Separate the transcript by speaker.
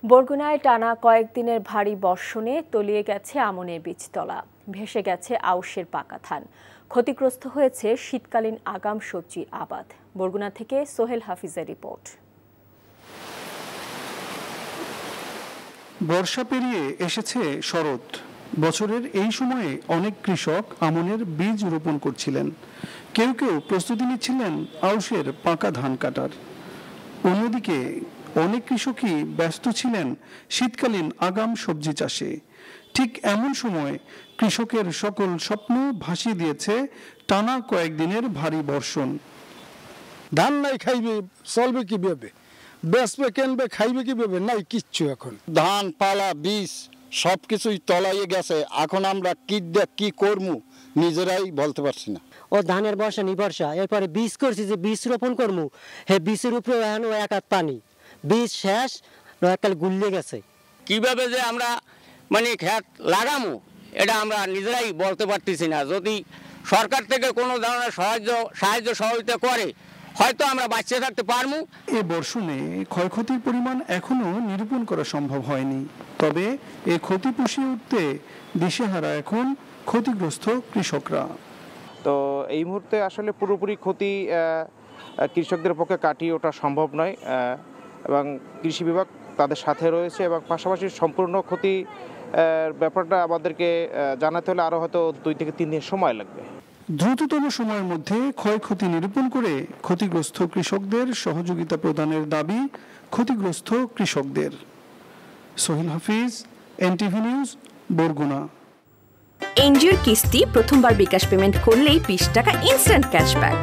Speaker 1: বরগুনায় টানা কয়েকদিনের ভারী বর্ষণে তলিয়ে গেছে আমনের বীজতলা, ভেসে গেছে আউশের পাকা ধান, ক্ষতিগ্রস্ত হয়েছে শীতকালীন আগাম সবজি আবাদ। বরগুনা থেকে সোহেল হাফিজের রিপোর্ট।
Speaker 2: বর্ষা পেরিয়ে এসেছে শরৎ। বছরের এই সময়ে অনেক কৃষক আমনের বীজ রোপণ করছিলেন, কেউ কেউ প্রস্তুতি নিচ্ছিলেন আউশের পাকা ধান কাটার। অন্যদিকে অনেক কৃষকই ব্যস্ত ছিলেন শীতকালীন আগাম সবজি চাষে। ঠিক এমন সময় কৃষকের সকল স্বপ্ন ভাসিয়ে দিয়েছে টানা কয়েকদিনের ভারী বর্ষণ।
Speaker 3: ধান নাই, খাইবে চলবে কিভাবে, বেচবে কেনবে খাইবে কিভাবে, নাই কিচ্ছু। এখন
Speaker 4: ধান পালা বীজ সবকিছুই তলাইয়ে গেছে। এখন আমরা কি করবো নিজেরাই বলতে পারছি না।
Speaker 5: ও ধানের বর্ষা নিবর্ষা, এরপরে বীজ করছি যে বীজ রোপণ করবো, হে বীজের উপরে এখন এক হাত পানি, বীজ শেষ, এককাল গুলিয়ে গেছে।
Speaker 6: কিভাবে যে আমরা ক্ষেত লাগামো এটা আমরা নিজেরাই বলতে পারতেছি না। যদি সরকার থেকে কোনো ধরনের সাহায্য সহযোগিতা করে হয়তো আমরা বাঁচিয়ে থাকতে পারবো।
Speaker 2: এ বর্ষণে ক্ষয়ক্ষতির পরিমাণ এখনো নিরূপণ করা সম্ভব হয়নি, তবে এ ক্ষতি পুষিয়ে উঠতে দিশেহারা এখন ক্ষতিগ্রস্ত কৃষকরা।
Speaker 7: তো এই মুহূর্তে আসলে পুরোপুরি ক্ষতি কৃষকদের পক্ষে কাটিয়ে ওঠা সম্ভব নয়, এবং কৃষি বিভাগ তাদের সাথে রয়েছে, এবং পাশাপাশি সম্পূর্ণ ক্ষতি ব্যাপারটা আমাদেরকে জানাতে হলে আরও হয়তো 2 থেকে 3 দিন সময় লাগবে।
Speaker 2: দ্রুততম সময়ের মধ্যে ক্ষয়ক্ষতি নিরূপণ করে ক্ষতিগ্রস্ত কৃষকদের সহযোগিতা প্রদানের দাবি ক্ষতিগ্রস্ত কৃষকদের। সোহেল হাফিজ, এনটিভি নিউজ, বরগুনা।
Speaker 8: এনজিওর কিস্তি প্রথমবার বিকাশ পেমেন্ট করলেই 20 টাকা ইনস্ট্যান্ট ক্যাশব্যাক।